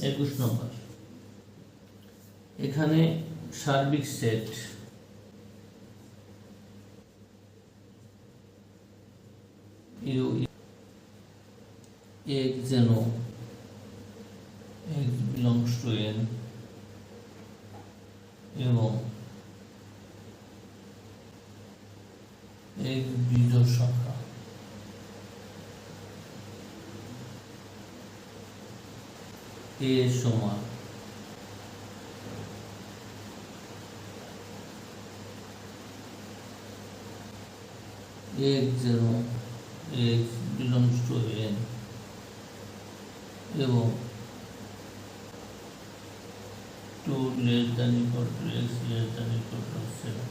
21 নম্বর, এখানে সার্বিক said you x যেন x belongs to n এবং x বিজোড় সংখ্যা a সমান x যেন x belongs to n এবং 2 less than equal to x less than equal to 7।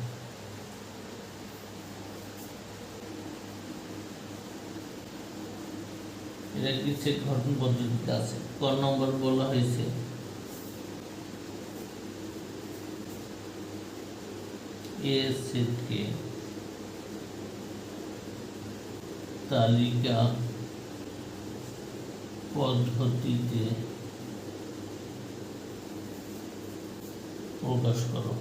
এটা কি সেট গঠন পদ্ধতিতে আছে। ক নম্বর বলা হয়েছে এ সেটকে তালিকা পদ্ধতিতে প্রকাশ করো।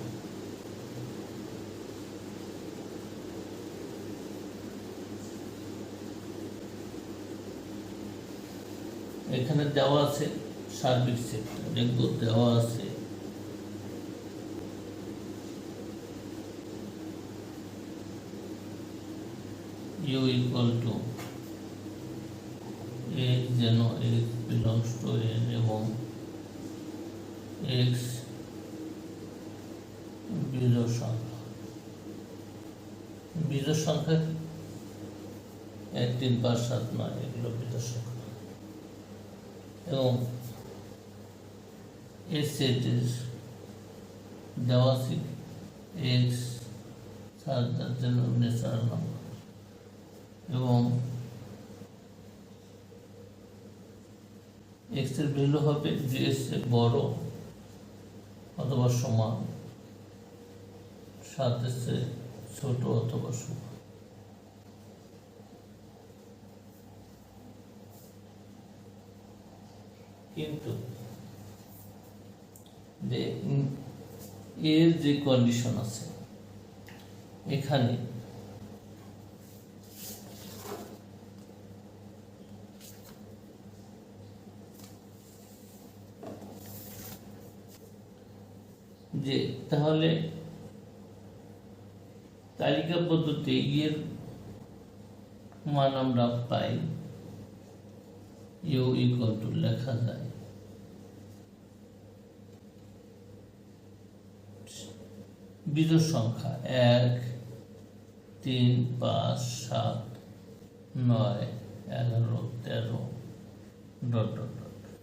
এখানে দেওয়া আছে সার্বিক সেট, দেখব দেওয়া আছে u equal to x যেন x belongs to n এবং x বিজোড় সংখ্যা। বিজোড় সংখ্যা 1 3 5 7 9 এগুলো বিজোড় সংখ্যা এবং এই সেটের দেওয়া আছে x তার জন্য ন্যাচারাল নাম্বার এবং x এর ভ্যালু হবে যে এর চেয়ে বড় অথবা সমান, 7 এর চেয়ে ছোট অথবা সমান। কিন্তু এর যে কন্ডিশন আছে এখানে যে তাহলে তালিকা পদ্ধতিতে এর মান আমরা পাই ইউ ইকুয়াল টু লেখা যায় বিজোড় সংখ্যা 1 3 5 7 9 11 13 ডট ডট ডট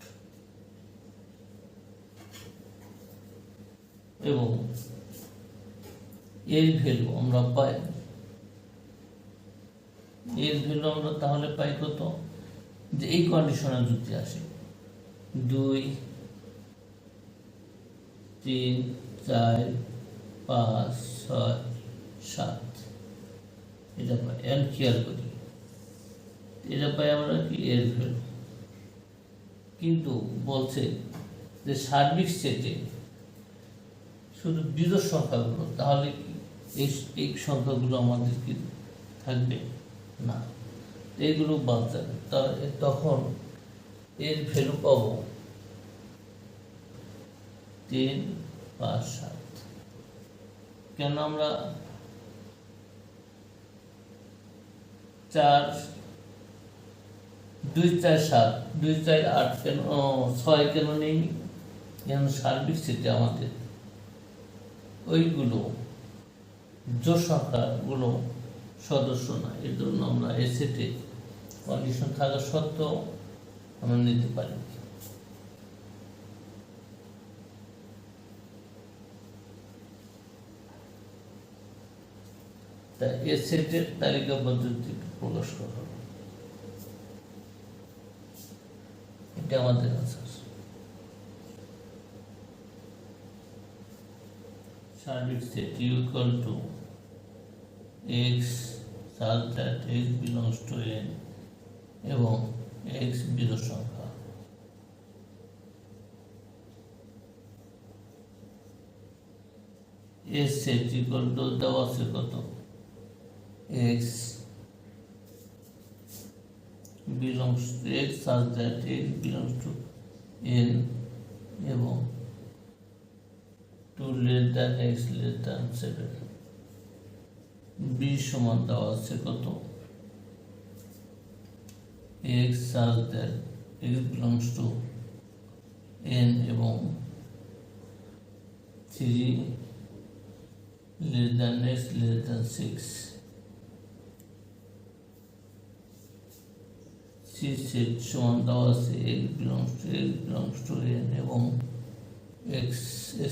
এবং এর ভ্যালু আমরা পাই, এর ভ্যালু আমরা তাহলে পাই কত, যে এই কন্ডিশনে যদি আসে 2 3 4 5 6 7 এটা পাই। এর খেয়াল করি এটা পাই আমরা কি এর ভ্যালু, কিন্তু বলছে যে সার্বিক সেটে শুধু বিজোড় সংখ্যাগুলো, তাহলে কি এই সংখ্যাগুলো আমাদের কি থাকবে না, এইগুলো বাদ যাবে। তখন এর ভ্যালু পাবো 3 5 7। কেন আমরা 4 2 4 7 2 4 8 কেন 6 কেন নেই, যেন সার্বিক সেটে আমাদের ওইগুলো জোড় সংখ্যাগুলো সদস্য না, এর জন্য আমরা এই সেটে কন্ডিশন থাকা সত্ত্বেও আমরা নিতে পারি। তাই এই সেটের তালিকা পদ্ধতি প্রকাশ করা হবে, এটা আমাদের আনসার। সার্বিক set u equal to x such that x belongs to n এবং x বিজোড় সংখ্যা এ সেট ইকুয়াল টু দেওয়া আছে কত x belongs to x such that x belongs to n এবং 2 less than x less than 7 b সমান দেওয়া আছে কত x such that x belongs to n এবং 3 less than x less than 6 c set সমান দেওয়া আছে x belongs to n এবং x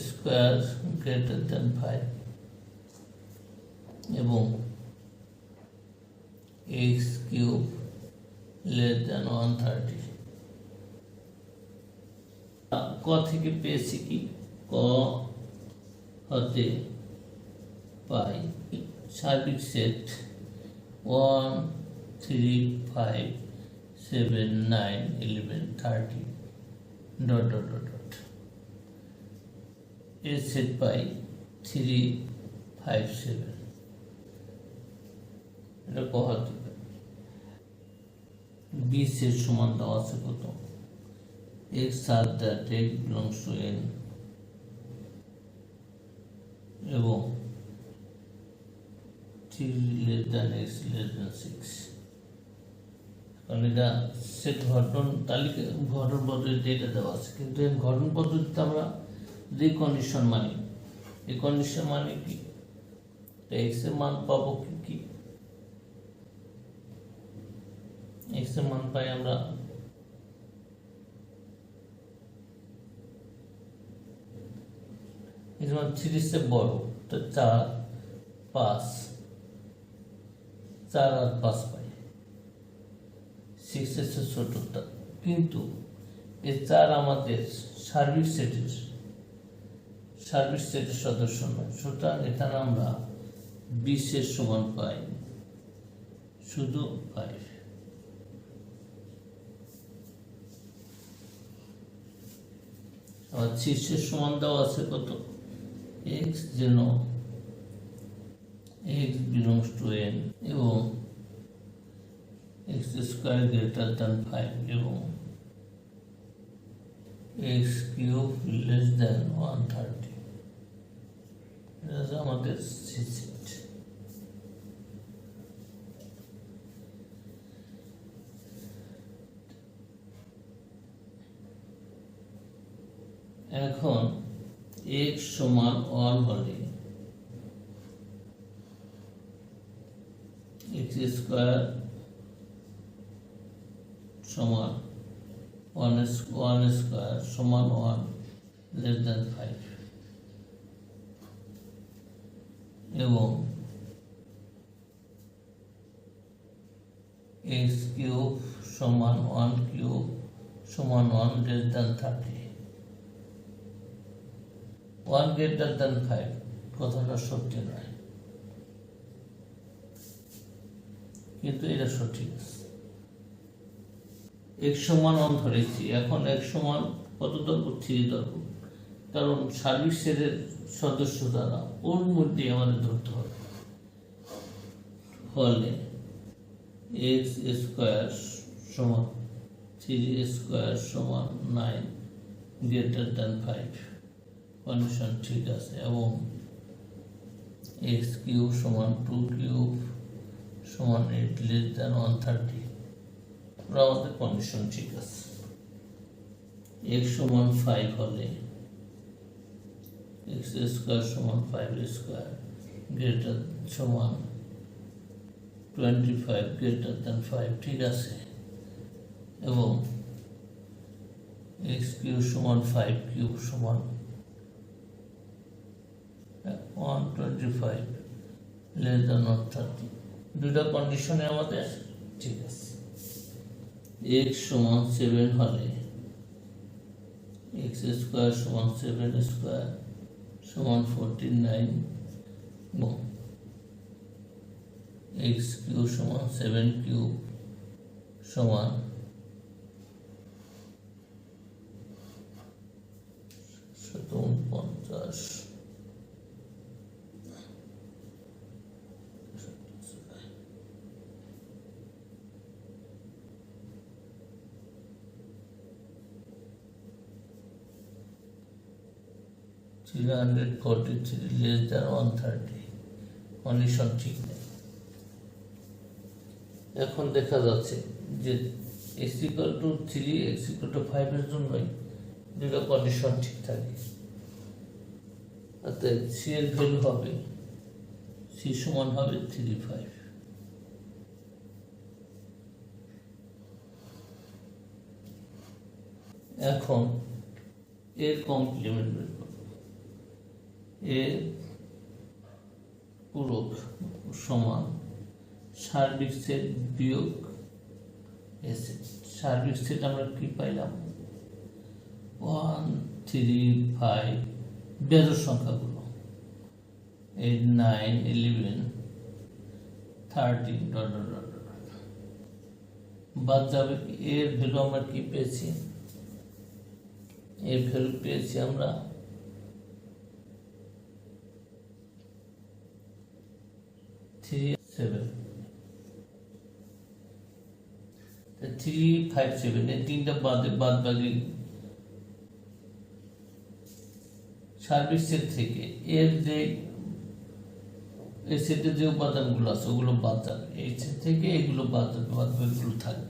square greater than 5 এবং x cube less than 130 ক থেকে পেয়েছি কি ক হতে পাই সার্বিক set 1 3 5 7 9 11 30 dot dot dot dot এর সেট পাই 3 5 7 এটা ক হতে পাই বি সেট সমান দেওয়া আছে কত x such that x belongs to n এবং 3 less than x less than 6 কারণ এটা সেট ঘটন তালিকা ঘটন পদ্ধতিতে এটা দেওয়া আছে কিন্তু এই ঘটন পদ্ধতিতে আমরা যে কন্ডিশন মানি এই কন্ডিশন মানে কি x এর মান পাবো কি x এর মান পাই আমরা যেমন 3 से বড় তো 4 5 4 আর 5 পাই 6 এর চেয়ে ছোটটা কিন্তু এই 4 আমাদের সার্বিক সেটের সদস্য নয় সুতরাং এখানে আমরা 20 এর সমান পাই শুধু 5 আর 6 এর সমান দেওয়া আছে কত x যেন x belongs to n এবং x square greater than 5 এবং x cube less than 130 এটা আমাদের সেট এখন x সমান 1 হলে x স্কয়ার সমান 1 স্কয়ার সমান 1 লেস দ্যান 5 এবং x কিউব সমান 1 কিউব সমান 1 লেস দ্যান 30 1 greater than 5 কথাটা সত্যি নয় কিন্তু এটা সঠিক x সমান 1 ধরেছি এখন x সমান কত ধরব 3 ধরব কারণ সার্বিক সেটের সদস্য দ্বারা ওর মধ্যে আমাদের ধরতে হবে হলে x স্কয়ার সমান 3 স্কয়ার সমান 9 greater than 5 কন্ডিশন ঠিক আছে এবং x কিউব সমান 2 কিউব সমান 8 লেস দ্যান 130 আমাদের কন্ডিশন ঠিক আছে x সমান 5 হলে x স্কয়ার সমান 5 স্কয়ার গ্রেটার সমান 25 গ্রেটার দ্যান 5 ঠিক আছে এবং x কিউব সমান 5 কিউব সমান 125 less than 130 দুটো কন্ডিশনে আমাদের ঠিক আছে x সমান 7 হলে x স্কয়ার সমান 7 স্কয়ার সমান 49 এবং x কিউব সমান 7 কিউব সমান 49 343 লেস দ্যান 130, কন্ডিশন ঠিক নেই। এখন দেখা যাচ্ছে যে x equal to 3 x equal to 5 এর জন্যই দুটো কন্ডিশন ঠিক থাকে। অর্থাৎ c এর ভ্যালু হবে c সমান হবে 3, 5। এখন এর কমপ্লিমেন্ট বের করব। এর পূরক সমান সার্বিক সেট বিয়োগ এ সেট। সার্বিক সেট আমরা কি পাইলাম? 1, 3, 5 বেজোড় সংখ্যাগুলো 8, 9, 11, 13 ডট ডট ডট ডট। বাদ যাবে কি? এর ভ্যালু আমরা কি পেয়েছি? এর ভ্যালু পেয়েছি আমরা 3, 7, 3, 5, 7 এই তিনটা বাদ বাকি সার্বিক সেট থেকে এর যে এই সেটের যে উপাদানগুলো আছে ওগুলো বাদ যাবে। এই সেট থেকে এগুলো বাদ যাবে, বাদ বাকিগুলো থাকবে।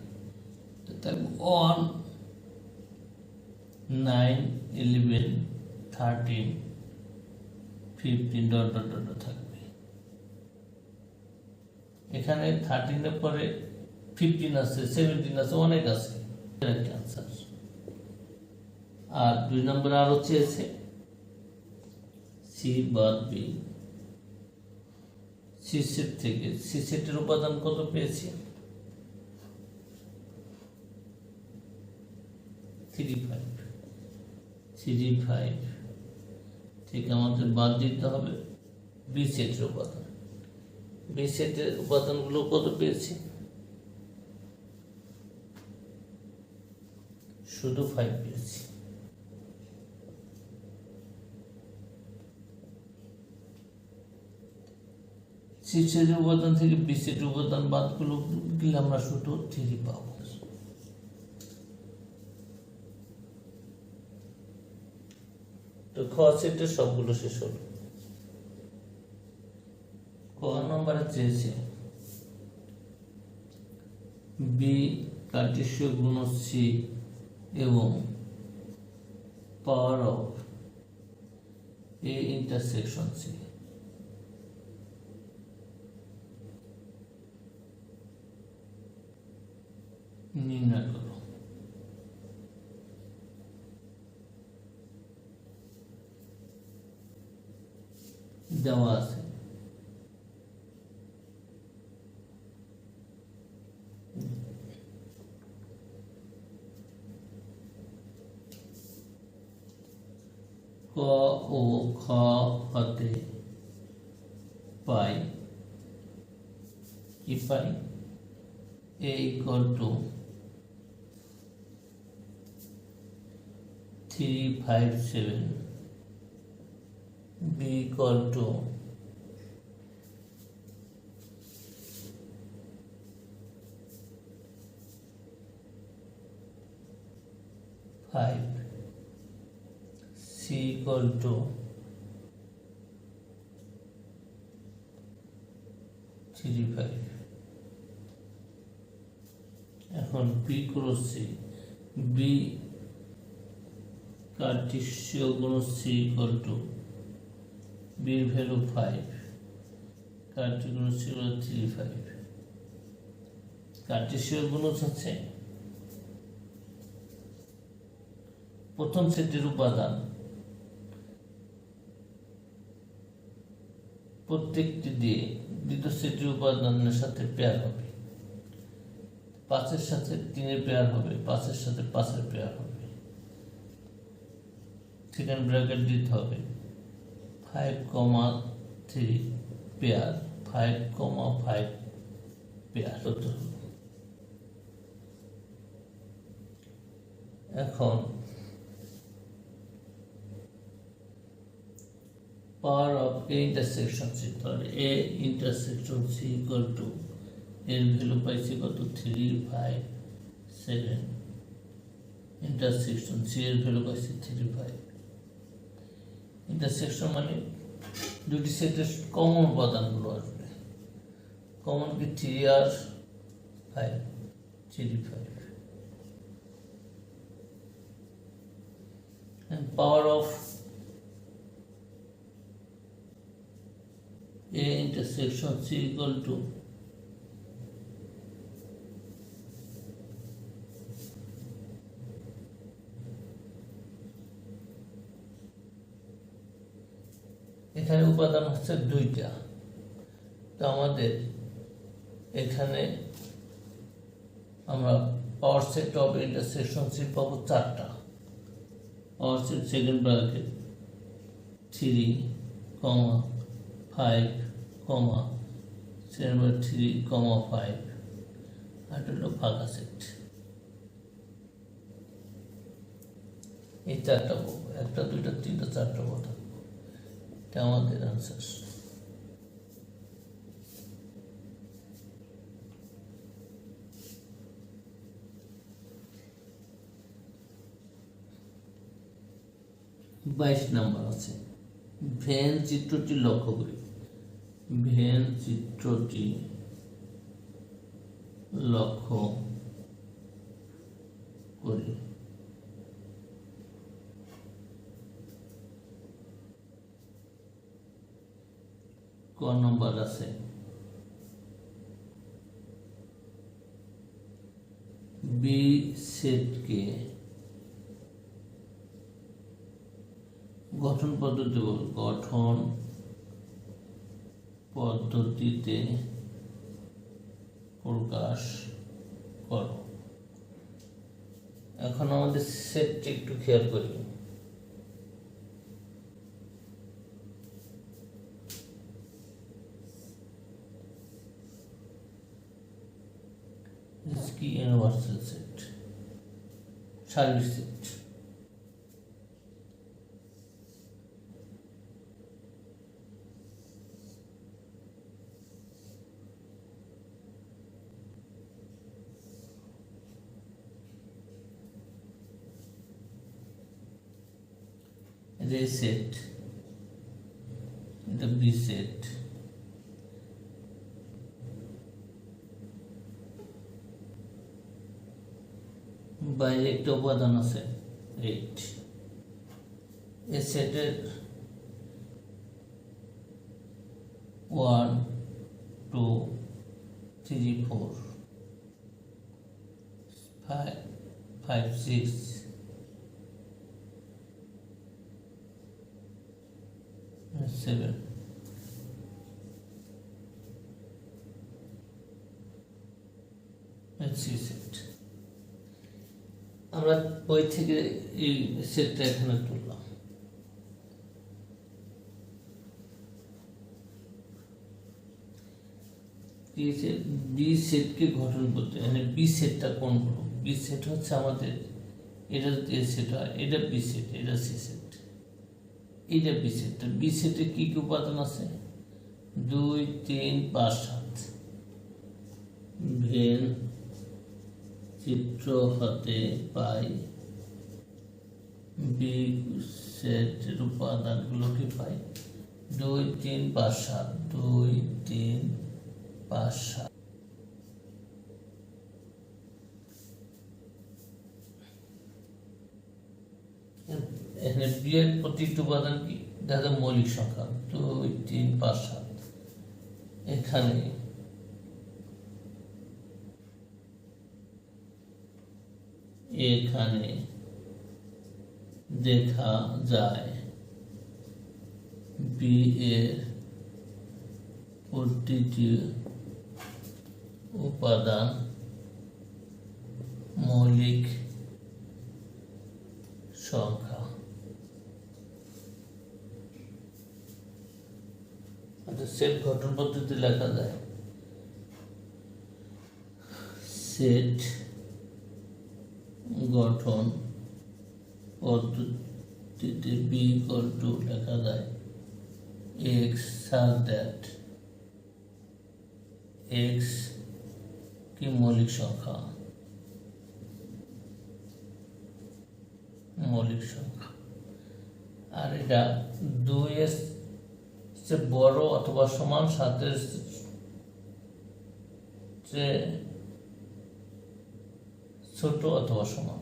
তাই 1, 9, 11, 13, 15 ডট ডট ডট থাকবে। এখানে 13 এর পরে 15 আছে, 17 আছে, অনেক আছে। একটা আনসার। আর 2 নম্বর আরো চেয়েছে সি বাদ বি। সি সেট থেকে সি সেটের উপাদান কত পেয়েছি? 3, 5। 3, 5 থেকে আমাদের বাদ দিতে হবে বি সেটের উপাদান। বি সেটের উপাদানগুলো কত পেয়েছি? শুধু 5 পেয়েছি। সি সেটের উপাদান থেকে বি সেটের উপাদান বাদগুলো দিলে আমরা শুধু 3 পাবো। তো খ সেটের সবগুলো শেষ হলো। ক নম্বরে চেয়েছে বি কার্টেসীয় গুণক সি এবং power of A intersection C. নির্ণয় করো। দেওয়া আছে ক ও খ হতে পাই কি পাই? a equal to 3, 5, 7, b equal to 5, c equal to 3, 5। এখন বি ক্রস সি। বি কার্টেসীয় গুণক সি ইকুয়াল টু বির ভ্যালু 5, কার্টেসীয় গুণক সি হলো 3, 5। কার্টেসীয় গুণক হচ্ছে প্রথম সেটের উপাদান প্রত্যেকটি দিয়ে দ্বিতীয় সেটের উপাদানের সাথে পেয়ার হবে। 5 এর সাথে 3 এর পেয়ার হবে, 5 এর সাথে 5 এর পেয়ার হবে। সেকেন্ড ব্র্যাকেট দিতে হবে 5, 3 পেয়ার, 5, 5 পেয়ার। এখন power of A intersection C, তাহলে A intersection C equal to এর ভ্যালু পাইছি কত? 3, 5, 7। ইন্টারসেকশন সি এর ভ্যালু পাইছি 3, 5। ইন্টারসেকশন মানে দুটি সেটের কমন উপাদানগুলো আসবে। কমন কি 3 আর 5, 3 5, and power of A intersection C equal to এখানে উপাদান হচ্ছে 2টা, তো আমাদের এখানে আমরা power set of intersection C পাবো 4টা। পাওয়ার সেট সেকেন্ড ব্র্যাকেট 3, 5, 3, 5, আর হলো ফাঁকা সেট। এই 4টা পাবো, 1, 2, 3, 4টা কথা, এটা আমাদের আনসার। বাইশ নম্বর আছে, ভেন চিত্রটি লক্ষ্য করি। ভেন চিত্রটি লক্ষ্য করি। ক নম্বর আছে, বি সেটকে গঠন পদ্ধতি বল, গঠন পদ্ধতিতে প্রকাশ করো। এখন আমাদের সেটটি একটু খেয়াল করি। इसकी यूनिवर्सल सेट, सार्वत्रिक सेट। ये सेट, এটা বি সেট, বাইরে একটা উপাদান আছে 8। এই সেটের 1, 2, 3, 4, 5, 6, 7, সি সেট। আমরা বই থেকে এই সেটটা এখানে তুললাম। বি সেটকে গঠন করতে, মানে বি সেটটা কোনগুলো? বি সেট হচ্ছে আমাদের, এটা যদি এ সেট হয়, এটা বি সেট, এটা সি সেট, এটা বি সেট। বি সেটে কি কি উপাদান আছে? 2, 3, 5, 7। ভেন চিত্র হতে পাই বি সেটের উপাদানগুলো কি পাই? 2, 3, 5, 7, 2, 3, 5, 7। এখানে বি এর প্রতিটি উপাদান কি? দেখা যায় মৌলিক সংখ্যা 2, 3, 5, 7। এখানে দেখা যায় বি এর প্রতিটি উপাদান মৌলিক সংখ্যা। সেট গঠন পদ্ধতি লেখা যায়, সেট গঠন পদ্ধতিতে বি ইকুয়াল টু লেখা যায় এক্স such that এক্স কি মৌলিক সংখ্যা, আর এটা 2 চেয়ে বড় অথবা সমান, 7 চেয়ে ছোট অথবা সমান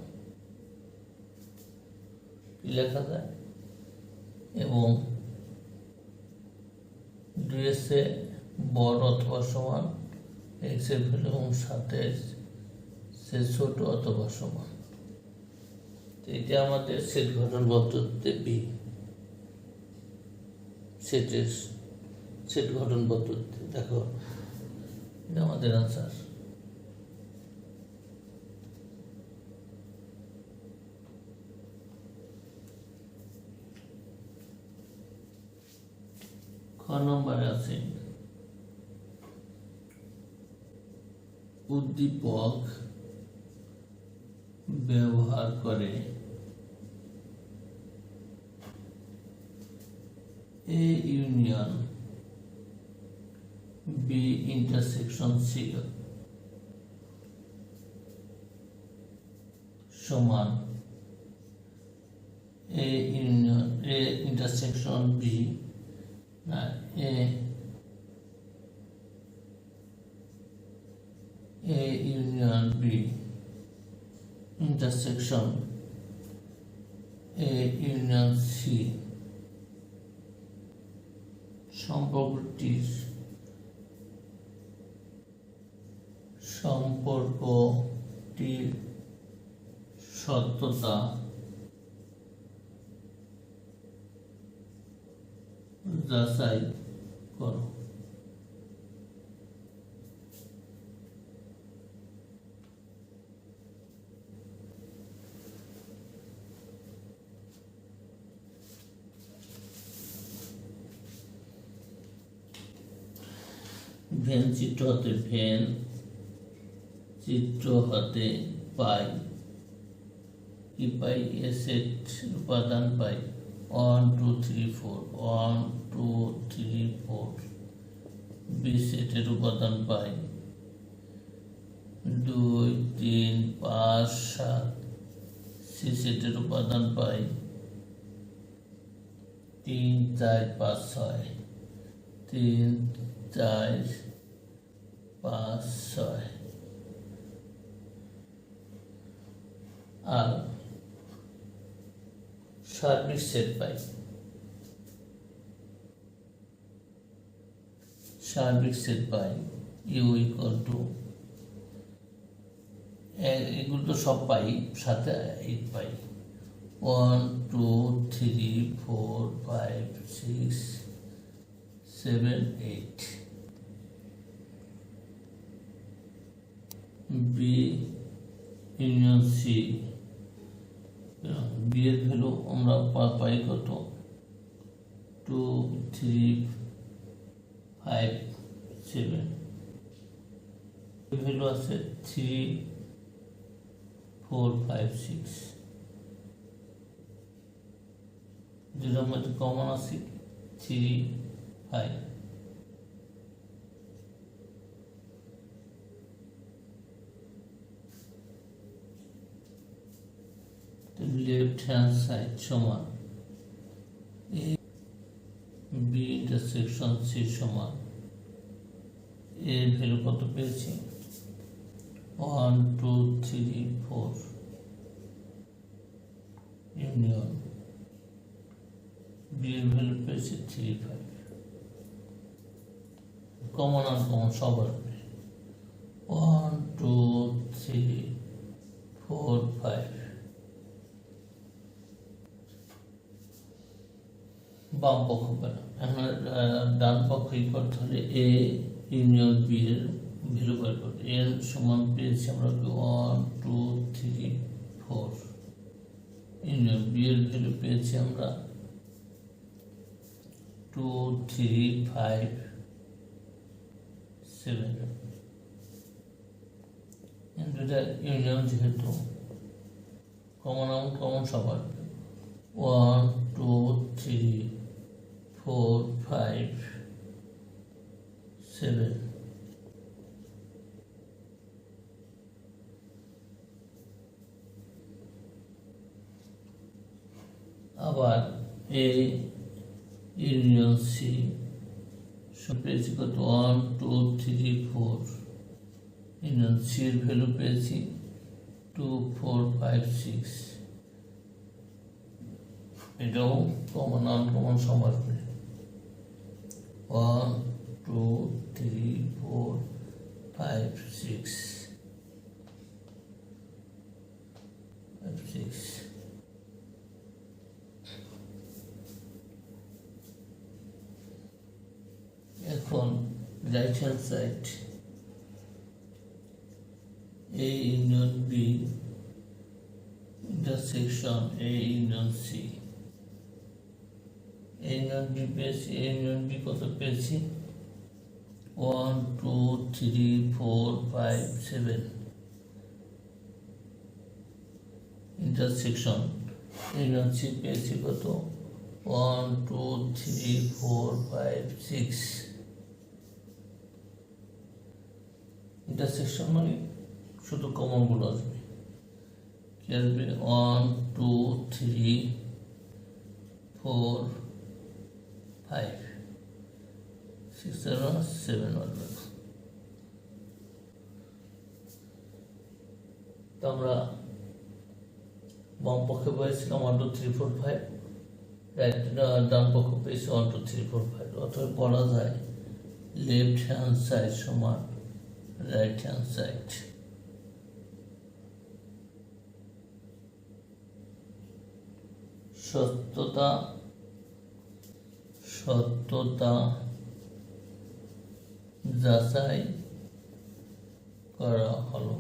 কি লেখা যায়, এবং 2 চেয়ে বড় অথবা সমান x এর ভ্যালু এবং 7 চেয়ে ছোট অথবা সমান। এটা আমাদের সেট গঠন পদ্ধতিতে বি, সেট গঠন পদ্ধতি। দেখো এটা আমাদের আনসার। খ নম্বরে আছে উদ্দীপক ব্যবহার করে A union B intersection C সমান A union A intersection B না A union B intersection A union C সম্পর্কটির সত্যতা যাচাই করো। ভেন চিত্র হতে পাই কি পাই, এ সেট উপাদান পাই 1 2 3 4 1 2 3 4। বি সেটের উপাদান পাই 2 3 5 7। সি সেটের উপাদান পাই 3 4 5 6 3 4 5 6। আর সার্বিক সেট পাই, ইউ ইকুয়াল টু, এগুলো তো সব পাই, সাথে 8 পাই 1 2 3 4 5 6 7 8। বি ইউনিয়ন সি, বি এর ভ্যালু আমরা পাই কত 2 3 5 7। ভ্যালু আছে 3 4 5 6। যেটার মধ্যে কমন আছে 3 5। লেফট হ্যান্ড সাইড সমান এ বি ইন্টারসেকশন সি সমান, এর ভ্যালু কত পেয়েছি 1 2 3 4 ইউনিয়ন বি এর ভ্যালু পেয়েছি 3 5। কমন আর কমন সব আসবে 1 2 3 4 5। বাম পক্ষ পেলাম, এখন ডান পক্ষ করতে হলে এ ইউনিয়ন বি এর ভ্যালু বের করতে, এর সমান পেয়েছি আমরা 1 2 3 4। ইউনিয়ন বি এর ভ্যালু পেয়েছি আমরা 2 3 5 7। দুটা ইউনিয়ন যেহেতু কমন সবার 1 2 3 4 5 7। আবার এ ইউনিয়ন সি পেয়েছি কত 1 2 3 4 ইউনিয়ন সি এর ভ্যালু পেয়েছি 2 4 5 6 এটাও কমন আনকমন সব আসবে 1 2 3 4 5 6 এখন right hand side A union B intersection A union C A union B পেয়েছি এ ইউনিয়ন বি কত পেয়েছি 1 2 3 4 5 7 ইন্টারসেকশন ইউনিয়ন সি পেয়েছি কত 1 2 3 4 5 6 ইন্টারসেকশন মানে শুধু কমন গুলো আসবে কি আসবে 1 2 3 4 5 6 7 আসবে তো আমরা বাম পক্ষে পেয়েছিলাম 1 2 3 4 5 ডান পক্ষ পেয়েছি 1 2 3 4 5 অতএব বলা যায় লেফট হ্যান্ড সাইড সমান রাইট হ্যান্ড সাইড সত্যতা যাচাই করা হলো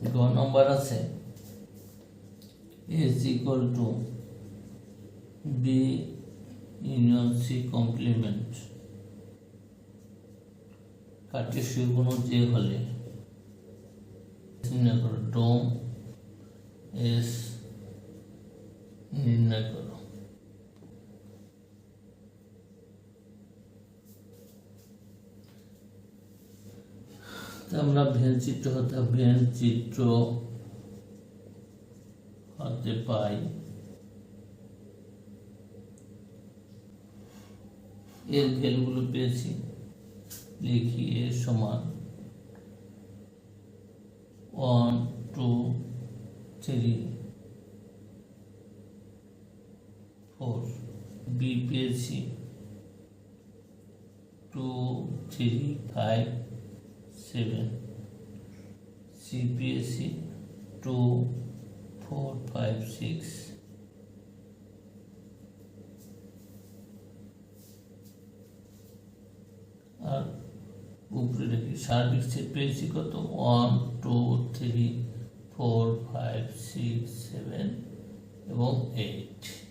গ নম্বর আছে is equal to B union C complement কার্টেসীয় গুণ যে হলে নির্ণয় করো ডোম এস নির্ণয় করো আমরা ভেন চিত্র হতে পাই এর ভ্যালুগুলো পেয়েছি লিখি এ সমান 1 2 3 4 বি পেয়েছি 2 3 5 7 সি পেয়েছি 2 4 5 6 আর উপরে রেখে সার্বিক সেট পেয়েছি কত 1 2 3 4 5 6 7 এবং 8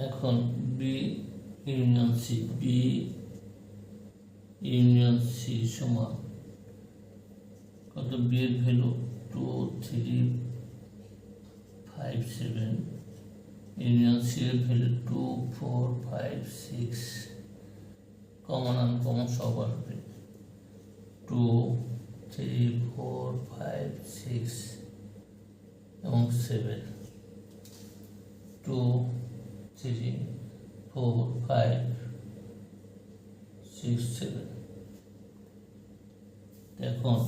এখন বি ইউনিয়ন সি সমান কত বি এর ভ্যালু 2 3 5 7 ইউনিয়ন সি এর ভ্যালু 2 4 5 6 কমন আনকমন সব আসবে 2 3 4 5 6 এবং 7 2 3 4 5 6 7 এখন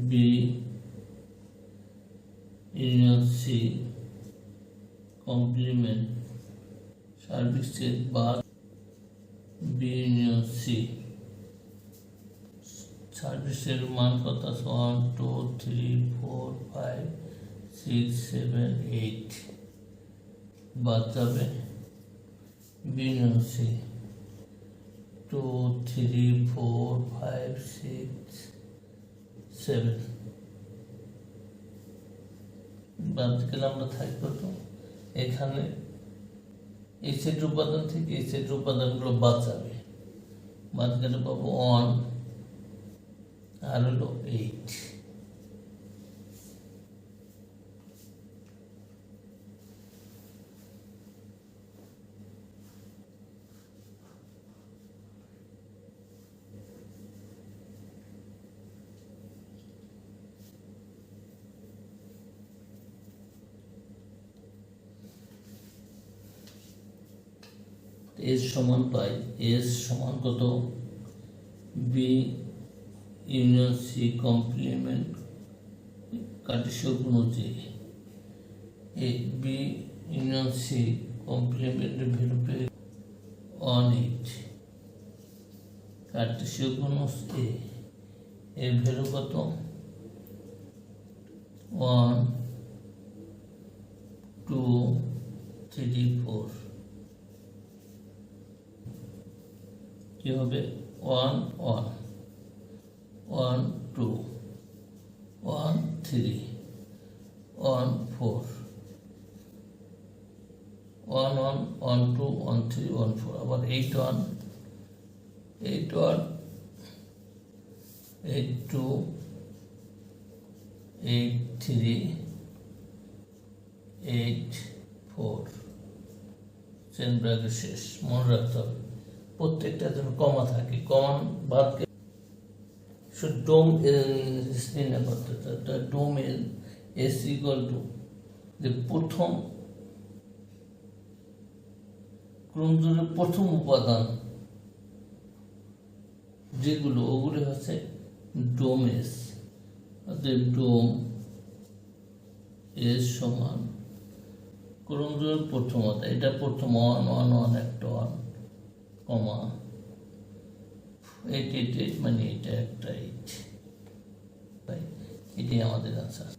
বি ইউনিয়ন সি কমপ্লিমেন্ট সার্বিক সেট বাদ বি ইউনিয়ন সি সার্বিক সেট মান কত 1 2 3 4 5 6 7 8 বাদ যাবে বি ইউনিয়ন সি 2 3 4 5 6 7 বাদ গেলে আমরা থাকবো তো এখানে এই সেট উপাদান থেকে এই সেট উপাদানগুলো বাদ যাবে বাদ গেলে পাবো 1 আর হলো 8। এস সমান পাই, এস সমান কত, বি ইউনিয়ন সি কমপ্লিমেন্ট কার্টেসীয় গুণ J. A B union C কমপ্লিমেন্টের value পেয়ে 1 8, কার্টেসীয় গুণ এ, এর ভ্যালু কত 1 2 3 4, কি হবে 1 1 1 2 1 3 1 4 1 1 1 2 1 3 1 4, আবার 8 1 8 1 8 2 8 3 8 4, চেন ব্র্যাকেট শেষ। মনে রাখতে হবে প্রত্যেকটা যেন কমা থাকে, কমান বাদকে ডোম নির্ণয় করতে হবে। ডোম এস ইকুয়াল টু যে প্রথম ক্রমজোড়ের প্রথম উপাদান যেগুলো, ওগুলি হচ্ছে ডোম এস। ডোম এস সমান ক্রমজোড়ের প্রথম উপাদান, এটা প্রথম 1 1 1 একটা 1 কমা 8 8 8, মানে এটা একটা 8, এটাই আমাদের আনসার।